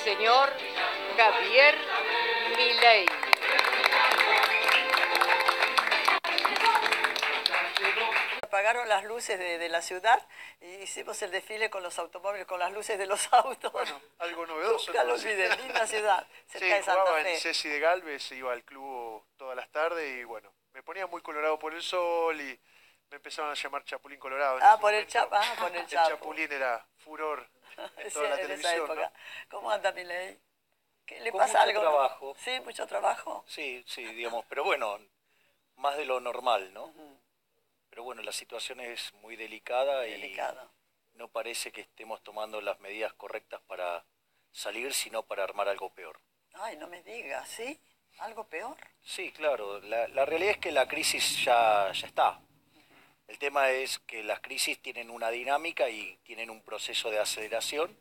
señor Javier Milei. Apagaron las luces de la ciudad y hicimos el desfile con los automóviles, con las luces de los autos. Bueno, algo novedoso. Nunca lo olvidé, linda ciudad, cerca Sí, de Santa jugaba Fe. en Ceci de Galvez, iba al club todas las tardes y bueno, me ponía muy colorado por el sol y me empezaban a llamar Chapulín Colorado. En ese Por el momento, Chapo, por el el Chapo. Chapulín era furor en Sí, toda la en esa televisión, época. ¿no? ¿Cómo anda Milei? ¿Qué le Con pasa mucho algo? trabajo. Sí, mucho trabajo. Sí, sí, digamos, pero bueno, más de lo normal, ¿no? Pero bueno, la situación es muy delicada y Delicado. no parece que estemos tomando las medidas correctas para salir, sino para armar algo peor. Ay, no me digas, ¿sí? ¿Algo peor? Sí, claro, la realidad es que la crisis ya está. El tema es que las crisis tienen una dinámica y tienen un proceso de aceleración.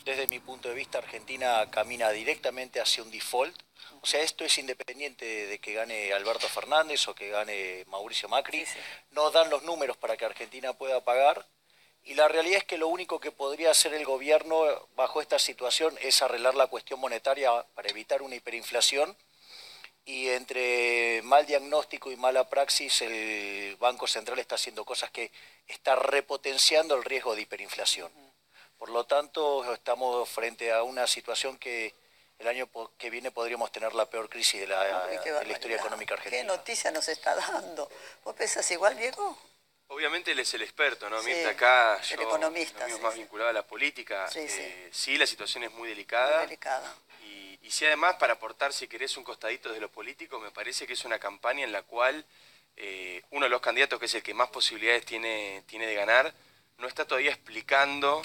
Desde mi punto de vista, Argentina camina directamente hacia un default. O sea, esto es independiente de que gane Alberto Fernández o que gane Mauricio Macri. Sí, sí. No dan los números para que Argentina pueda pagar. Y la realidad es que lo único que podría hacer el gobierno bajo esta situación es arreglar la cuestión monetaria para evitar una hiperinflación. Y entre mal diagnóstico y mala praxis, el Banco Central está haciendo cosas que está repotenciando el riesgo de hiperinflación. Por lo tanto, estamos frente a una situación que el año que viene podríamos tener la peor crisis de Uy, la qué historia barbaridad. económica argentina. ¿Qué noticia nos está dando? ¿Vos pensás igual, Diego? Obviamente él es el experto, ¿no? Sí, Mirta, acá el yo economista, lo mío sí, más sí. vinculado a la política. Sí, sí. Sí, la situación es muy Muy delicada. delicada. Y sí, además, para aportar, si querés, un costadito de lo político, me parece que es una campaña en la cual uno de los candidatos, que es el que más posibilidades tiene de ganar, no está todavía explicando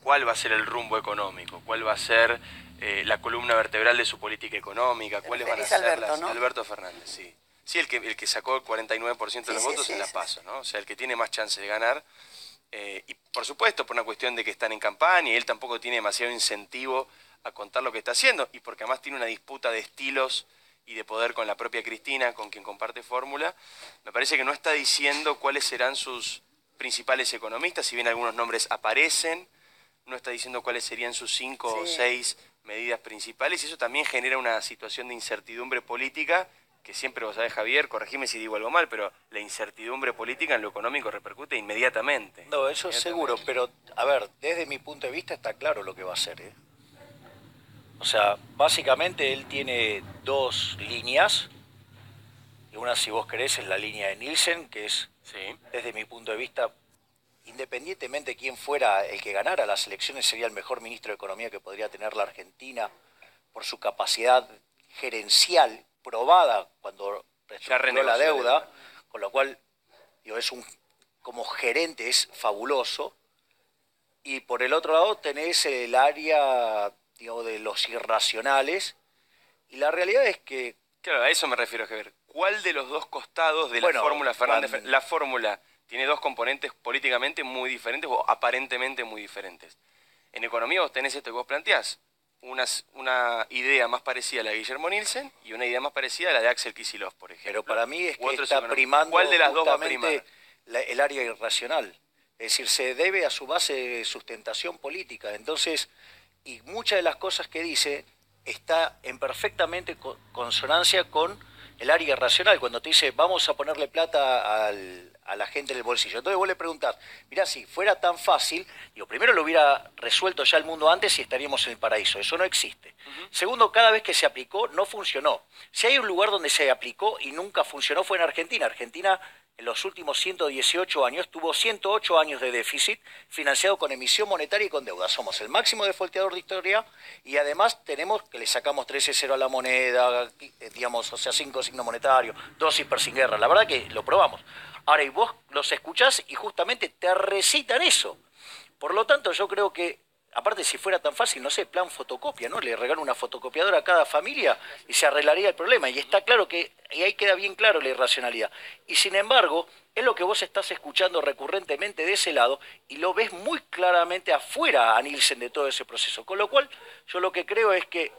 cuál va a ser el rumbo económico, cuál va a ser la columna vertebral de su política económica, cuáles van a ser Alberto, ¿no? Alberto Fernández, sí. Sí, el que sacó el 49% de los Sí, votos sí, en la sí, PASO, ¿no? O sea, el que tiene más chance de ganar. Y por supuesto, por una cuestión de que están en campaña y él tampoco tiene demasiado incentivo a contar lo que está haciendo, y porque además tiene una disputa de estilos y de poder con la propia Cristina, con quien comparte fórmula, me parece que no está diciendo cuáles serán sus principales economistas, si bien algunos nombres aparecen, no está diciendo cuáles serían sus 5 o Sí. 6 medidas principales, y eso también genera una situación de incertidumbre política, que siempre vos sabés, Javier, corregime si digo algo mal, pero la incertidumbre política en lo económico repercute inmediatamente. No, eso es seguro, pero a ver, desde mi punto de vista está claro lo que va a hacer, ¿eh? O sea, básicamente él tiene dos líneas, y una, si vos querés, es la línea de Nielsen, que es, Sí. desde mi punto de vista, independientemente de quién fuera el que ganara las elecciones, sería el mejor ministro de Economía que podría tener la Argentina por su capacidad gerencial probada cuando reestructuró la renegoció la deuda, deuda. con lo cual, digo, como gerente es fabuloso. Y por el otro lado tenés el área, digamos, de los irracionales, y la realidad es que, Claro, a eso me refiero, Javier. ¿Cuál de los dos costados de la Bueno, fórmula Fernández? cuando- La fórmula tiene dos componentes políticamente muy diferentes o aparentemente muy diferentes. En economía vos tenés esto que vos planteás, una idea más parecida a la de Guillermo Nielsen y una idea más parecida a la de Axel Kicillof, por ejemplo. pero para mí es U que otros está economistas. primando ¿Cuál de las dos va a justamente primar? el área irracional. Es decir, se debe a su base de sustentación política. Entonces, y muchas de las cosas que dice está en perfectamente consonancia con el área irracional. Cuando te dice, vamos a ponerle plata a la gente en el bolsillo. Entonces vos le preguntás, mirá, si fuera tan fácil, digo, primero lo hubiera resuelto ya el mundo antes y estaríamos en el paraíso. Eso no existe. Segundo, cada vez que se aplicó, no funcionó. Si hay un lugar donde se aplicó y nunca funcionó, fue en Argentina. Argentina, en los últimos 118 años, tuvo 108 años de déficit financiado con emisión monetaria y con deuda. Somos el máximo defaulteador de historia y además tenemos que le sacamos 13-0 a la moneda, digamos, o sea, 5 signos monetarios, 2 hiper sin guerra. La verdad que lo probamos. Ahora, y vos los escuchás y justamente te recitan eso. Por lo tanto, yo creo que, aparte si fuera tan fácil, no sé, plan fotocopia, ¿no? Le regalo una fotocopiadora a cada familia y se arreglaría el problema. Y está claro que, y ahí queda bien claro la irracionalidad. Y sin embargo, es lo que vos estás escuchando recurrentemente de ese lado y lo ves muy claramente afuera a Nielsen de todo ese proceso. Con lo cual, yo lo que creo es que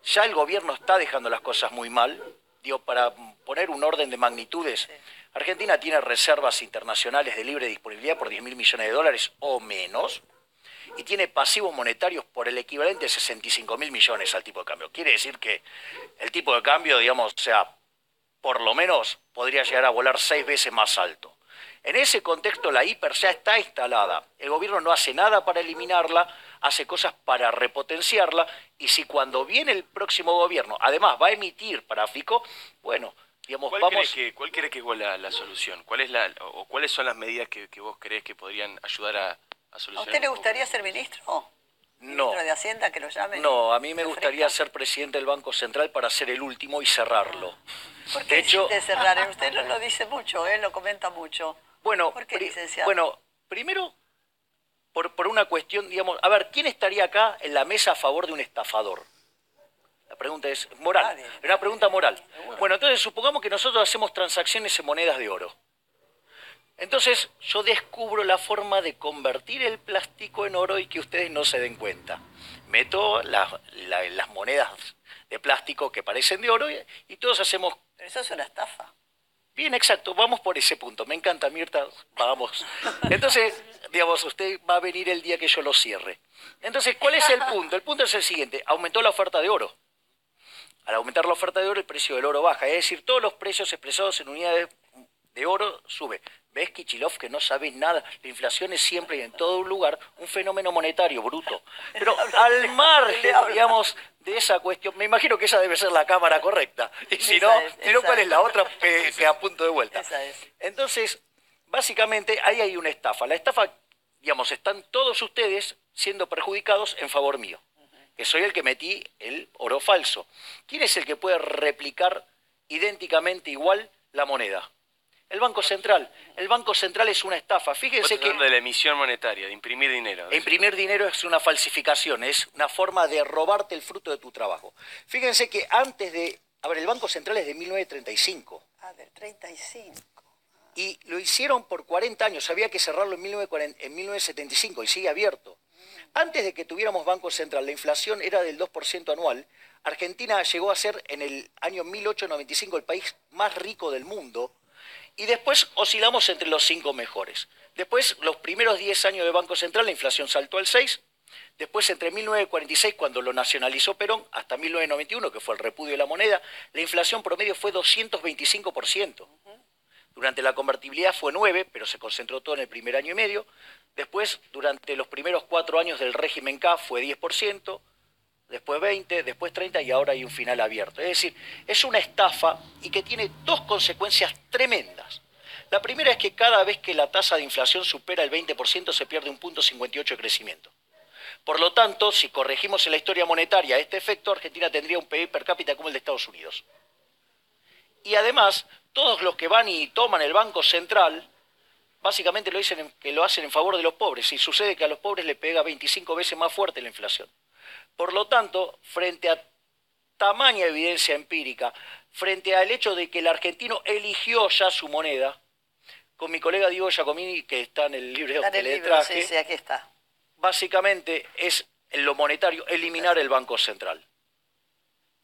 ya el gobierno está dejando las cosas muy mal. Digo, para poner un orden de magnitudes, Argentina tiene reservas internacionales de libre disponibilidad por 10.000 millones de dólares o menos. y tiene pasivos monetarios por el equivalente de 65.000 millones al tipo de cambio. Quiere decir que el tipo de cambio, digamos, o sea, por lo menos podría llegar a volar 6 veces más alto. En ese contexto la hiper ya está instalada. El gobierno no hace nada para eliminarla, hace cosas para repotenciarla, y si cuando viene el próximo gobierno, además va a emitir para FICO, bueno, digamos, ¿Cuál vamos... crees que es la solución? ¿Cuáles son las medidas que vos crees que podrían ayudar a ¿A solucionar? usted le un poco? gustaría ser ministro? No. ¿Ministro de Hacienda, que lo llamen? No, a mí me ¿Le gustaría ofrezca? ser presidente del Banco Central para ser el último y cerrarlo. ¿Por qué De hecho, insiste cerrar? Usted lo dice mucho, lo comenta mucho. bueno, ¿Por qué, licenciado? bueno, primero, por una cuestión, digamos, a ver, ¿quién estaría acá en la mesa a favor de un estafador? La pregunta es moral, Nadie. es una pregunta moral. Seguro. Bueno, entonces supongamos que nosotros hacemos transacciones en monedas de oro. Entonces yo descubro la forma de convertir el plástico en oro y que ustedes no se den cuenta. Meto las monedas de plástico que parecen de oro y todos hacemos... Pero eso es una estafa. Bien, exacto, vamos por ese punto. Me encanta, Mirta, vamos. Entonces, digamos, usted va a venir el día que yo lo cierre. Entonces, ¿cuál es el punto? El punto es el siguiente, aumentó la oferta de oro. Al aumentar la oferta de oro, el precio del oro baja. Es decir, todos los precios expresados en unidades de oro sube. ¿Ves, Kichilov, que no sabes nada? La inflación es siempre y en todo lugar un fenómeno monetario bruto. Pero al margen, digamos, de esa cuestión, me imagino que esa debe ser la cámara correcta. Y si no, ¿cuál es la otra que apunto de vuelta? Esa es. Entonces, básicamente, ahí hay una estafa. La estafa, digamos, están todos ustedes siendo perjudicados en favor mío, que soy el que metí el oro falso. ¿Quién es el que puede replicar idénticamente igual la moneda? El Banco Central. El Banco Central es una estafa. Fíjense que Hablando de la emisión monetaria, de imprimir dinero. imprimir dinero es una falsificación, es una forma de robarte el fruto de tu trabajo. Fíjense que antes de... A ver, el Banco Central es de 1935. Ah, del 35. Y lo hicieron por 40 años. Había que cerrarlo en 1975 y sigue abierto. Antes de que tuviéramos Banco Central, la inflación era del 2% anual. Argentina llegó a ser en el año 1895 el país más rico del mundo. Y después oscilamos entre los 5 mejores. Después, los primeros 10 años de Banco Central, la inflación saltó al 6%. Después, entre 1946, cuando lo nacionalizó Perón, hasta 1991, que fue el repudio de la moneda, la inflación promedio fue 225%. Durante la convertibilidad fue 9%, pero se concentró todo en el primer año y medio. Después, durante los primeros 4 años del régimen K, fue 10%. Después 20, después 30 y ahora hay un final abierto. Es decir, es una estafa y que tiene dos consecuencias tremendas. La primera es que cada vez que la tasa de inflación supera el 20% se pierde un punto 58 de crecimiento. Por lo tanto, si corregimos en la historia monetaria este efecto, Argentina tendría un PIB per cápita como el de Estados Unidos. Y además, todos los que van y toman el Banco Central, básicamente lo hacen en favor de los pobres. Y sucede que a los pobres le pega 25 veces más fuerte la inflación. Por lo tanto, frente a tamaña evidencia empírica, frente al hecho de que el argentino eligió ya su moneda, con mi colega Diego Giacomini, que está en el libro que le traje, Sí, aquí está. básicamente es en lo monetario eliminar el Banco Central.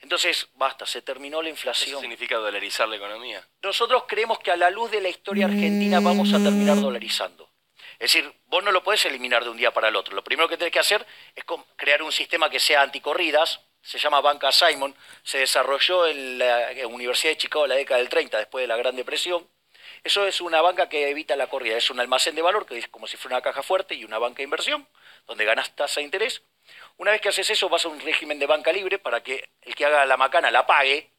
Entonces, basta, se terminó la ¿Eso inflación. significa dolarizar la economía? Nosotros creemos que a la luz de la historia argentina vamos a terminar dolarizando. Es decir, vos no lo podés eliminar de un día para el otro. Lo primero que tenés que hacer es crear un sistema que sea anticorridas, se llama Banca Simon, se desarrolló en la Universidad de Chicago en la década del 30, después de la Gran Depresión. Eso es una banca que evita la corrida, es un almacén de valor, que es como si fuera una caja fuerte, y una banca de inversión, donde ganas tasa de interés. Una vez que haces eso, vas a un régimen de banca libre para que el que haga la macana la pague.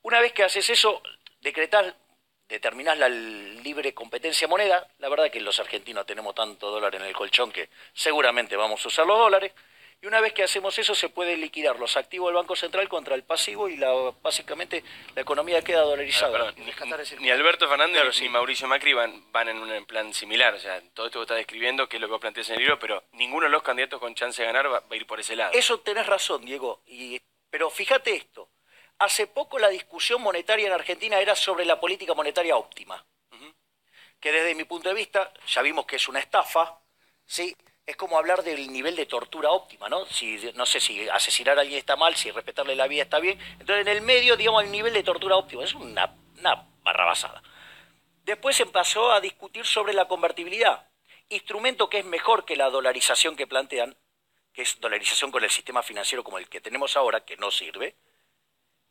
Una vez que haces eso, determinás la libre competencia moneda. La verdad que los argentinos tenemos tanto dólar en el colchón que seguramente vamos a usar los dólares. Y una vez que hacemos eso, se puede liquidar los activos del Banco Central contra el pasivo y básicamente la economía queda dolarizada. Ni Alberto Fernández Claro, ni sí. Mauricio Macri van en un plan similar. O sea, todo esto que estás describiendo, que es lo que vos planteás en el libro, pero ninguno de los candidatos con chance de ganar va a ir por ese lado. Eso tenés razón, Diego. Pero fíjate esto. Hace poco la discusión monetaria en Argentina era sobre la política monetaria óptima. Que desde mi punto de vista, ya vimos que es una estafa, ¿sí? Es como hablar del nivel de tortura óptima, ¿no? No sé si asesinar a alguien está mal, si respetarle la vida está bien. Entonces, en el medio, digamos, el nivel de tortura óptima. Es una barrabasada. Después se empezó a discutir sobre la convertibilidad. instrumento que es mejor que la dolarización que plantean, que es dolarización con el sistema financiero como el que tenemos ahora, que no sirve.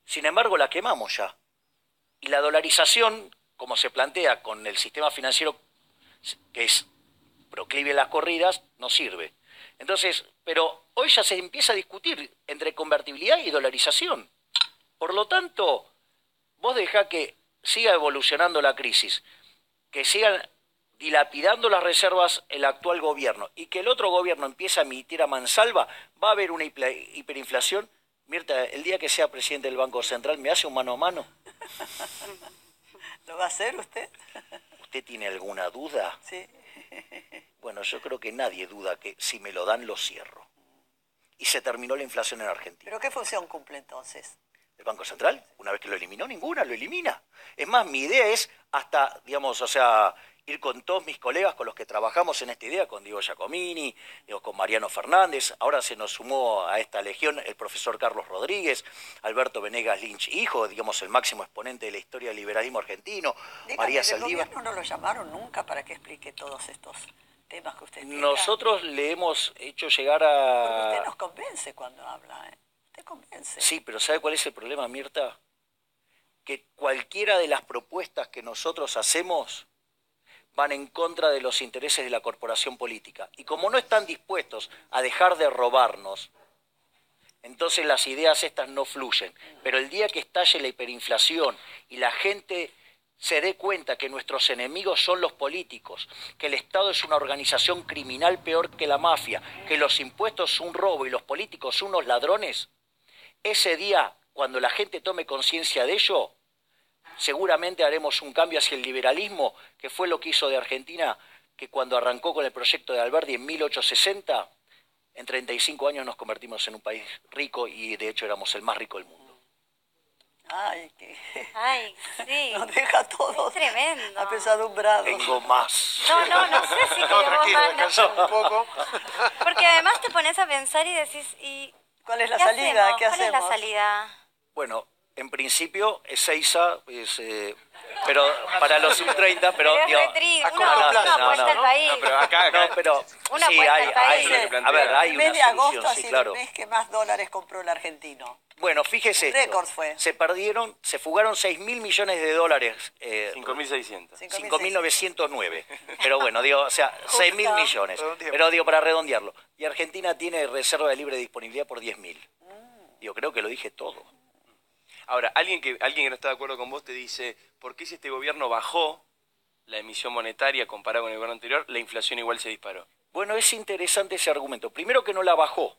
Sin embargo, la quemamos ya. Y la dolarización, como se plantea con el sistema financiero, que es proclive a las corridas, no sirve. Entonces, pero hoy ya se empieza a discutir entre convertibilidad y dolarización. Por lo tanto, vos dejá que siga evolucionando la crisis, que sigan dilapidando las reservas el actual gobierno y que el otro gobierno empiece a emitir a mansalva, va a haber una hiperinflación. Mirta, el día que sea presidente del Banco Central, ¿me hace un mano a mano? ¿Lo va a hacer usted? ¿Usted tiene alguna duda? Sí. Bueno, yo creo que nadie duda que si me lo dan, lo cierro. Y se terminó la inflación en Argentina. ¿Pero qué función cumple entonces? ¿El Banco Central? Una vez que lo eliminó, ninguna, lo elimina. Es más, mi idea es hasta, digamos, o sea, ir con todos mis colegas con los que trabajamos en esta idea, con Diego Giacomini, digo, con Mariano Fernández, ahora se nos sumó a esta legión el profesor Carlos Rodríguez, Alberto Venegas Lynch, hijo, digamos, el máximo exponente de la historia del liberalismo argentino, Dígame, María ¿del Saldívar. gobierno no lo llamaron nunca para que explique todos estos temas que usted explica? Nosotros le hemos hecho llegar Porque usted a... nos convence cuando habla, ¿eh? Usted convence. Sí, pero ¿sabe cuál es el problema, Mirta? Que cualquiera de las propuestas que nosotros hacemos van en contra de los intereses de la corporación política. Y como no están dispuestos a dejar de robarnos, entonces las ideas estas no fluyen. Pero el día que estalle la hiperinflación y la gente se dé cuenta que nuestros enemigos son los políticos, que el Estado es una organización criminal peor que la mafia, que los impuestos son un robo y los políticos son unos ladrones, ese día, cuando la gente tome conciencia de ello, seguramente haremos un cambio hacia el liberalismo, que fue lo que hizo de Argentina, que cuando arrancó con el proyecto de Alberdi en 1860, en 35 años nos convertimos en un país rico y de hecho éramos el más rico del mundo. Ay, que Ay, sí. nos deja todos Es tremendo. apesadumbrados. Tengo más. No sé si No, queremos tranquilo, más. descansamos un poco. Porque además te pones a pensar y decís, ¿y ¿Cuál es la qué salida? hacemos? ¿Qué ¿Cuál es la hacemos? salida? Bueno, en principio Ezeiza, pero para los sub-30, pero... Pero es digo, retri- a uno, corto uno plazo, apuesta no, al no. país. No, pero acá no, pero Una sí, apuesta hay, al país. a ver, hay El mes una de agosto solución, ha sí, sido claro. el mes que más dólares compró el argentino. Bueno, fíjese esto, Récord fue. se fugaron 6.000 millones de dólares, 5.600. 5.909, pero bueno, digo, o sea, 6.000 millones, Redondeemos. pero digo, para redondearlo, y Argentina tiene reserva de libre disponibilidad por 10.000. Digo, creo que lo dije todo. Ahora, alguien que no está de acuerdo con vos te dice, ¿por qué si este gobierno bajó la emisión monetaria comparado con el gobierno anterior, la inflación igual se disparó? Bueno, es interesante ese argumento. Primero que no la bajó,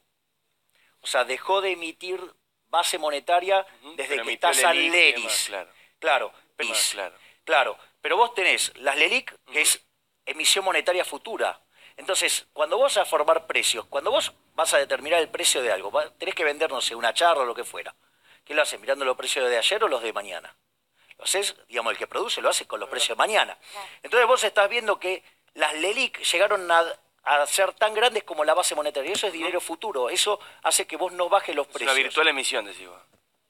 o sea, dejó de emitir base monetaria desde Pero que emitió está San LELIQ y Leris. demás, claro. Claro, Más, claro. claro, pero vos tenés las LELIQ, que es emisión monetaria futura. Entonces, cuando vos vas a formar precios, cuando vos vas a determinar el precio de algo, tenés que vender, no sé, una charla o lo que fuera. ¿Qué lo haces? ¿Mirando los precios de ayer o los de mañana? Lo haces, digamos, el que produce lo hace con los precios de mañana. Entonces vos estás viendo que las LELIQ llegaron a ser tan grandes como la base monetaria. Eso es dinero futuro. Eso hace que vos no bajes los Es una precios. virtual emisión, decís vos.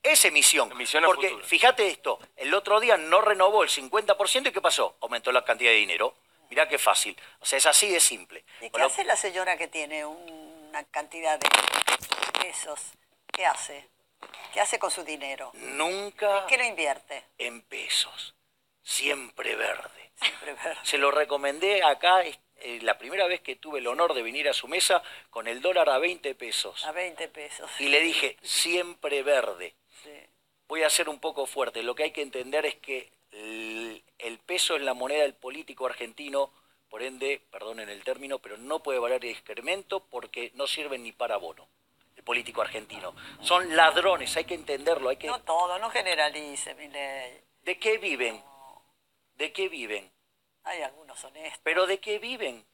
Es emisión. Emisión a Porque futuro. fíjate esto, el otro día no renovó el 50% y ¿qué pasó? Aumentó la cantidad de dinero. Mirá qué fácil. O sea, es así de simple. ¿Y Con qué lo- hace la señora que tiene una cantidad de pesos? ¿Qué hace? ¿Qué hace con su dinero? Nunca ¿En qué lo invierte? en pesos. Siempre verde. Siempre verde. Se lo recomendé acá la primera vez que tuve el honor de venir a su mesa con el dólar a 20 pesos. A 20 pesos. Y le dije, siempre verde. Sí. Voy a ser un poco fuerte. Lo que hay que entender es que el peso es la moneda del político argentino, por ende, perdonen el término, pero no puede valer excremento porque no sirven ni para bono. El político argentino. Son ladrones, hay que entenderlo. Hay que... No todo, no generalice, Milei. ¿De qué viven? ¿De qué viven? Hay algunos honestos. ¿Pero de qué viven?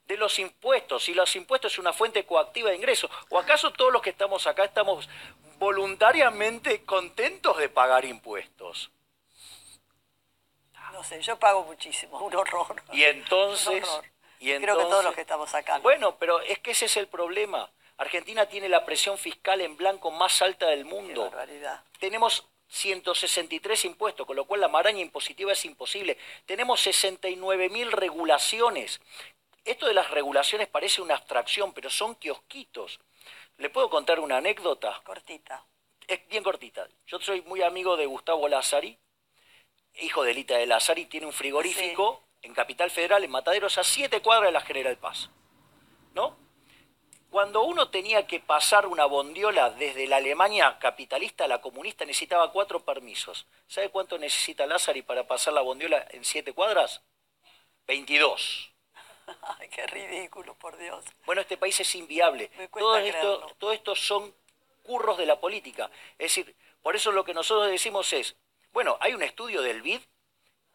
De los impuestos. Y los impuestos es una fuente coactiva de ingresos. ¿O acaso todos los que estamos acá estamos voluntariamente contentos de pagar impuestos? No sé, yo pago muchísimo, un horror. Y entonces... Un horror. y Creo que todos entonces- los que estamos acá. ¿no? Bueno, pero es que ese es el problema. Argentina tiene la presión fiscal en blanco más alta del Qué mundo. barbaridad. Tenemos 163 impuestos, con lo cual la maraña impositiva es imposible. Tenemos 69.000 regulaciones esto de las regulaciones parece una abstracción, pero son kiosquitos. ¿Le puedo contar una anécdota? Cortita. Es bien cortita. Yo soy muy amigo de Gustavo Lázari, hijo de Lita de Lázari, tiene un frigorífico en Capital Federal, en Mataderos, a 7 cuadras de la General Paz. ¿No? Cuando uno tenía que pasar una bondiola desde la Alemania capitalista a la comunista, necesitaba 4 permisos. ¿Sabe cuánto necesita Lázari para pasar la bondiola en 7 cuadras? 22. Ay, qué ridículo, por Dios. Bueno, este país es inviable. Me cuesta creerlo. Todo esto son curros de la política. Es decir, por eso lo que nosotros decimos es, bueno, hay un estudio del BID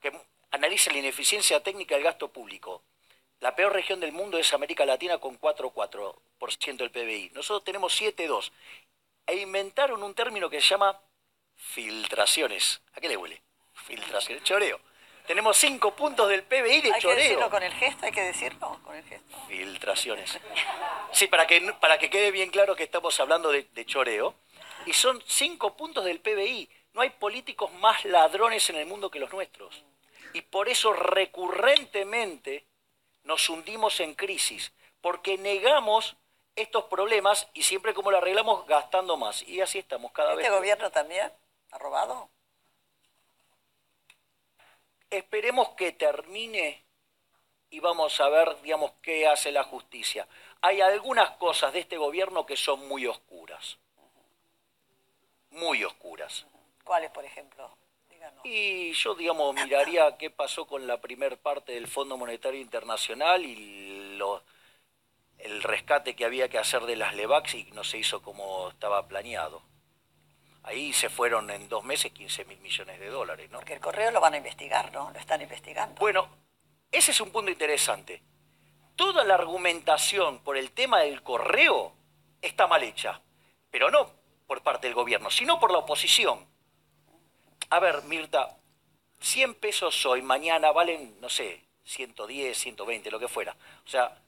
que analiza la ineficiencia técnica del gasto público. La peor región del mundo es América Latina con 4,4% del PBI. Nosotros tenemos 7,2%. E inventaron un término que se llama filtraciones. ¿A qué le huele? Filtraciones. Choreo. Tenemos 5 puntos del PBI de Hay que choreo. decirlo con el gesto, hay que decirlo con el gesto. Filtraciones. Sí, para que quede bien claro que estamos hablando de choreo. Y son 5 puntos del PBI. No hay políticos más ladrones en el mundo que los nuestros. Y por eso recurrentemente nos hundimos en crisis. Porque negamos estos problemas y siempre como lo arreglamos gastando más. Y así estamos cada vez. ¿Este gobierno también ha robado? Esperemos que termine y vamos a ver, digamos, qué hace la justicia. Hay algunas cosas de este gobierno que son muy oscuras. Muy oscuras. ¿Cuáles, por ejemplo? Díganos. Y yo, digamos, miraría qué pasó con la primer parte del Fondo Monetario Internacional y el rescate que había que hacer de las LEVAX y no se hizo como estaba planeado. Ahí se fueron en 2 meses 15.000 millones de dólares, ¿no? Porque el correo lo van a investigar, ¿no? Lo están investigando. Bueno, ese es un punto interesante. Toda la argumentación por el tema del correo está mal hecha, pero no por parte del gobierno, sino por la oposición. A ver, Mirta, 100 pesos hoy, mañana valen, no sé, 110, 120, lo que fuera. O sea,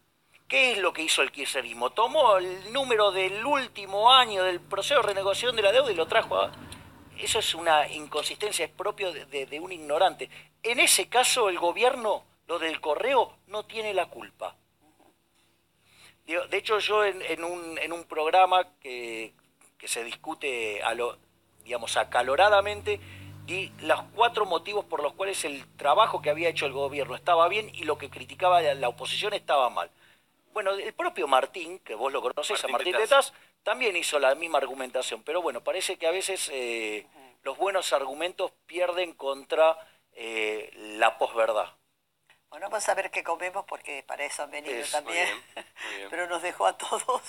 ¿qué es lo que hizo el kirchnerismo? Tomó el número del último año del proceso de renegociación de la deuda y lo trajo a... Eso es una inconsistencia, es propio de un ignorante. En ese caso, el gobierno, lo del correo, no tiene la culpa. De hecho, yo en un programa que se discute digamos, acaloradamente, di los 4 motivos por los cuales el trabajo que había hecho el gobierno estaba bien y lo que criticaba la oposición estaba mal. Bueno, el propio Martín, que vos lo conocés, a Martín Tetaz, también hizo la misma argumentación, pero bueno, parece que a veces los buenos argumentos pierden contra la posverdad. Bueno, vamos a ver qué comemos porque para eso han venido también. Muy bien. Pero nos dejó a todos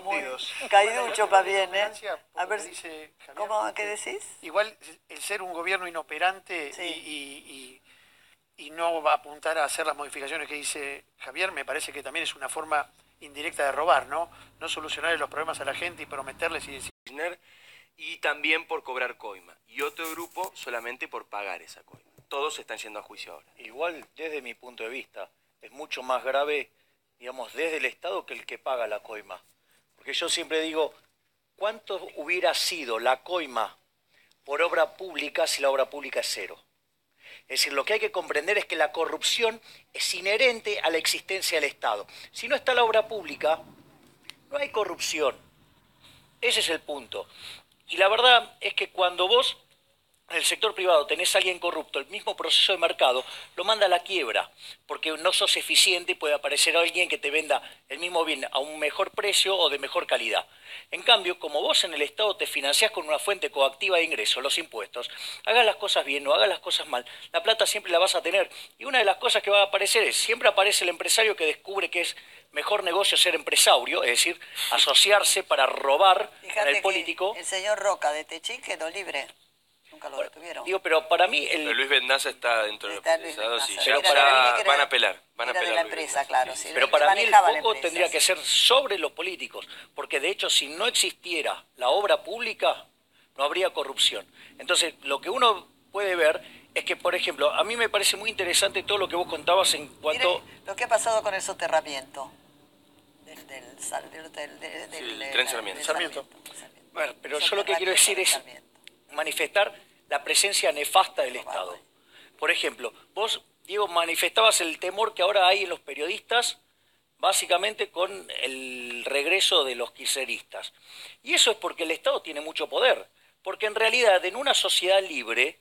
muy Unidos. caiducho más bien, ¿eh? A A ver, dice Javier, ¿cómo? ¿Qué decís? Igual el ser un gobierno inoperante y no va a apuntar a hacer las modificaciones que dice Javier, me parece que también es una forma indirecta de robar, ¿no? No solucionarle los problemas a la gente y prometerles y decir... Y también por cobrar coima. Y otro grupo solamente por pagar esa coima. Todos están yendo a juicio ahora. Igual, desde mi punto de vista, es mucho más grave, digamos, desde el Estado que el que paga la coima. Porque yo siempre digo, ¿cuánto hubiera sido la coima por obra pública si la obra pública es 0? Es decir, lo que hay que comprender es que la corrupción es inherente a la existencia del Estado. Si no está la obra pública, no hay corrupción. Ese es el punto. Y la verdad es que cuando vos, en el sector privado, tenés a alguien corrupto, el mismo proceso de mercado lo manda a la quiebra, porque no sos eficiente y puede aparecer alguien que te venda el mismo bien a un mejor precio o de mejor calidad. En cambio, como vos en el Estado te financiás con una fuente coactiva de ingresos, los impuestos, hagas las cosas bien o hagas las cosas mal, la plata siempre la vas a tener. Y una de las cosas que va a aparecer es, siempre aparece el empresario que descubre que es mejor negocio ser empresario, es decir, asociarse para robar con el político. El señor Roca de Techín quedó libre. Nunca lo detuvieron. Digo, pero para mí... Pero Luis Bendaza está dentro de los Está Luis procesados y Bendaza. ya Era van a apelar. Van a era de apelar la Luis empresa, Bendaza, claro. sí, sí, sí. Pero que para mí el manejaba la foco empresa, tendría sí. que ser sobre los políticos, porque de hecho si no existiera la obra pública, no habría corrupción. Entonces, lo que uno puede ver es que, por ejemplo, a mí me parece muy interesante todo lo que vos contabas en cuanto... Mire lo que ha pasado con el soterramiento del tren Sarmiento. Bueno, pero yo lo que quiero decir es manifestar la presencia nefasta del Estado. Por ejemplo, vos Diego, manifestabas el temor que ahora hay en los periodistas, básicamente con el regreso de los kirchneristas. Y eso es porque el Estado tiene mucho poder. Porque en realidad, en una sociedad libre,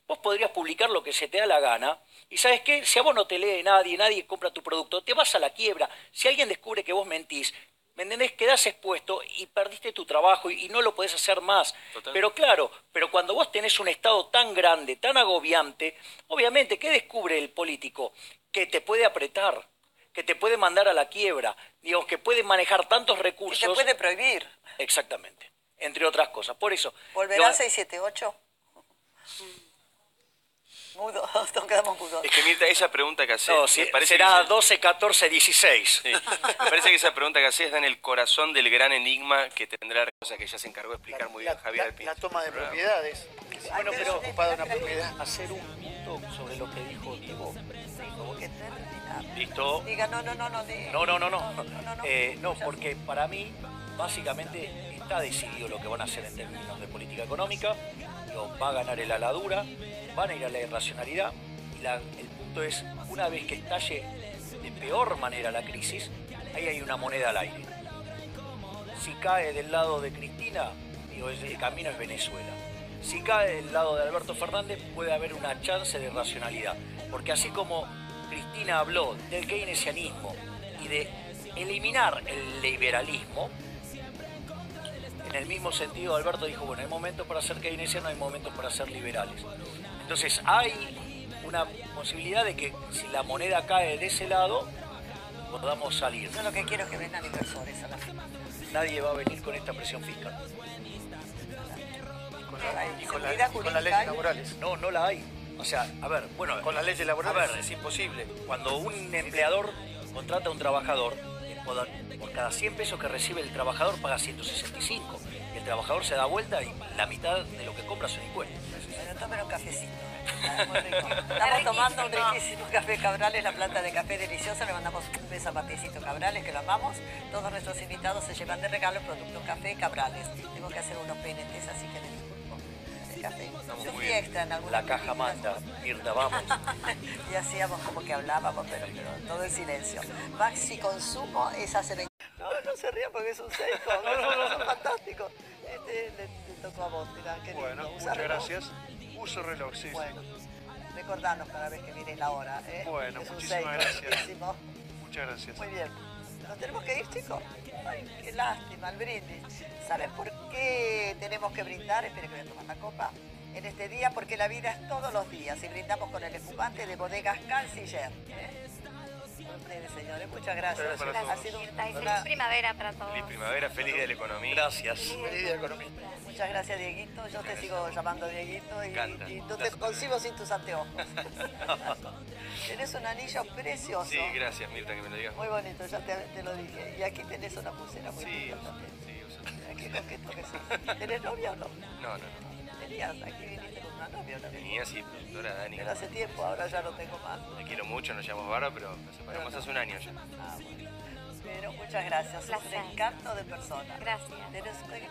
vos podrías publicar lo que se te da la gana. Y ¿sabes qué? Si a vos no te lee nadie, nadie compra tu producto, te vas a la quiebra. Si alguien descubre que vos mentís, ¿me entendés? Quedás expuesto y perdiste tu trabajo y no lo podés hacer más. Total. Pero claro, pero cuando vos tenés un Estado tan grande, tan agobiante, obviamente, ¿qué descubre el político? Que te puede apretar, que te puede mandar a la quiebra, digamos, que puede manejar tantos Y recursos. te puede prohibir. Exactamente, entre otras cosas. Por eso... ¿Volverá al 678? Mudo, nos quedamos mudos. Es que Mirta, esa pregunta que haces, No, me parece será que 12, 14, 16. sí, me parece que esa pregunta que haces da en el corazón del gran enigma que tendrá, cosa que ya se encargó de explicar muy bien Javier Alpín. La toma de propiedades. Bueno, pero ocupado una propiedad. hacer un punto sobre lo que dijo Diego. Que terminar. ¿Listo? Diga, no, diga. No, porque para mí, básicamente, está decidido lo que van a hacer en términos de política económica. Va a ganar el aladura, van a ir a la irracionalidad. Y el punto es, una vez que estalle de peor manera la crisis, ahí hay una moneda al aire. Si cae del lado de Cristina, el camino es Venezuela. Si cae del lado de Alberto Fernández, puede haber una chance de racionalidad. Porque así como Cristina habló del keynesianismo y de eliminar el liberalismo, en el mismo sentido Alberto dijo, bueno, hay momentos para ser keynesianos, hay momentos para ser liberales. Entonces hay una posibilidad de que si la moneda cae de ese lado, podamos salir. Yo lo que quiero es que vengan inversores a la firma. Nadie va a venir con esta presión fiscal. Y con Seguridad las jurídica leyes hay. laborales. No, no la hay. O sea, a ver, bueno, Con las leyes a laborales ver, es imposible. cuando un empleador contrata a un trabajador, por cada 100 pesos que recibe el trabajador paga 165. Y el trabajador se da vuelta y la mitad de lo que compra son impuestos. Bueno, tomen un cafecito. Está muy rico. Estamos tomando un riquísimo café Cabrales, la planta de café deliciosa. Le mandamos un beso a Paticito Cabrales, que lo amamos. Todos nuestros invitados se llevan de regalo el producto Café Cabrales. Tengo que hacer unos PNTs, así que me disculpo. El café. Yo fui extra en alguna La caja manda, Mirta, vamos. Y hacíamos como que hablábamos, pero todo en silencio. Maxi Consumo es hace 20... No se rían porque es un seco. Son fantásticos. Le tocó a vos, mirá, qué lindo. Bueno, ¿Usás muchas reloj? gracias. Uso reloj, sí. Bueno, recordanos cada vez que mires la hora. Bueno, es un muchísimas seco, gracias. riquísimo. Muchas gracias. Muy bien. ¿Nos tenemos que ir, chicos? Ay, qué lástima, el brindis. ¿Sabes por qué tenemos que brindar? Espera que voy a tomar la copa. En este día, porque la vida es todos los días. Y brindamos con el espumante de Bodegas Canciller. Por ustedes, señores. Muchas gracias. Gracias para Ha todos. sido Mirta, y una... feliz primavera para todos. Feliz primavera, feliz día de la economía. Gracias. Feliz día de economía. Muchas gracias, Dieguito. Yo te sigo llamando Dieguito y encanta. no te consigo sin tus anteojos. Tenés un anillo precioso. Sí, gracias Mirta que me lo digas. Muy bonito, ya te lo dije. Y aquí tenés una pulsera muy Sí, linda uso, también. sí, uso. Mira qué coqueto que sos. ¿Tenés novia o no? No. Tenías, aquí viniste con una novia, ¿no? Tenía, sí, productora Dani. Pero hace tiempo, ahora ya no tengo más. La quiero mucho, nos llamamos barba, pero nos separamos hace un año ya. Ah, bueno. Pero muchas gracias, sos un Placer. encanto de persona. Gracias.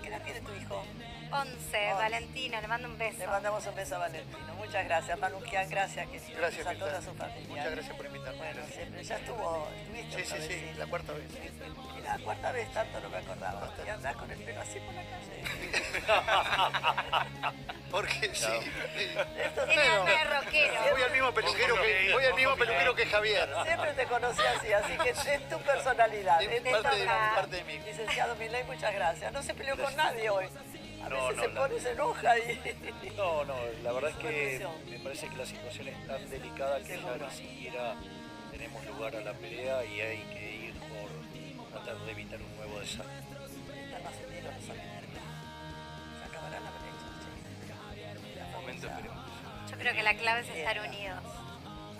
¿Qué edad tiene tu hijo? 11, Valentina, le mando un beso. Le mandamos un beso a Valentino. Muchas gracias, Manuquian, gracias, querido. Gracias, a Mirta. toda su familia. Muchas gracias por invitarme. Bueno, Gracias. siempre, ya estuviste Sí, otra vez, la cuarta vez. Y la cuarta vez tanto no me acordaba. Y andás con el pelo así por la calle. Porque sí. Esto Tiene alma de rockero. Voy al mismo peluquero que Javier. siempre te conocí así que es tu personalidad. Es Es parte de mí. Licenciado Milei, muchas gracias. No se peleó con nadie hoy. A No, veces no, se la- pone, se enoja y... No, la verdad es que Superpresión. me parece que la situación es tan delicada que ya Seguro. ni siquiera tenemos lugar a la pelea y hay que ir por tratar de evitar un nuevo desastre. Están más unidos los argentinos. Se acabará la brecha, che. Un momento esperemos. Yo creo que la clave es estar unidos.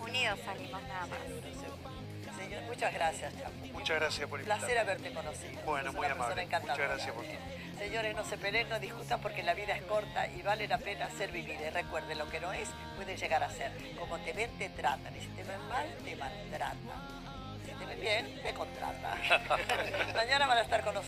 Unidos salimos nada más. Señor, muchas gracias, Chapo. Muchas gracias por Un placer invitarme. haberte conocido. Bueno, Sos muy una persona amable. encantadora. Muchas gracias por todo. Señores, no se peleen, no discutan porque la vida es corta y vale la pena ser vivida. Y recuerden, lo que no es, puede llegar a ser. Como te ven, te tratan. Y si te ven mal, te maltratan. Si te ven bien, te contratan. Mañana van a estar con nosotros.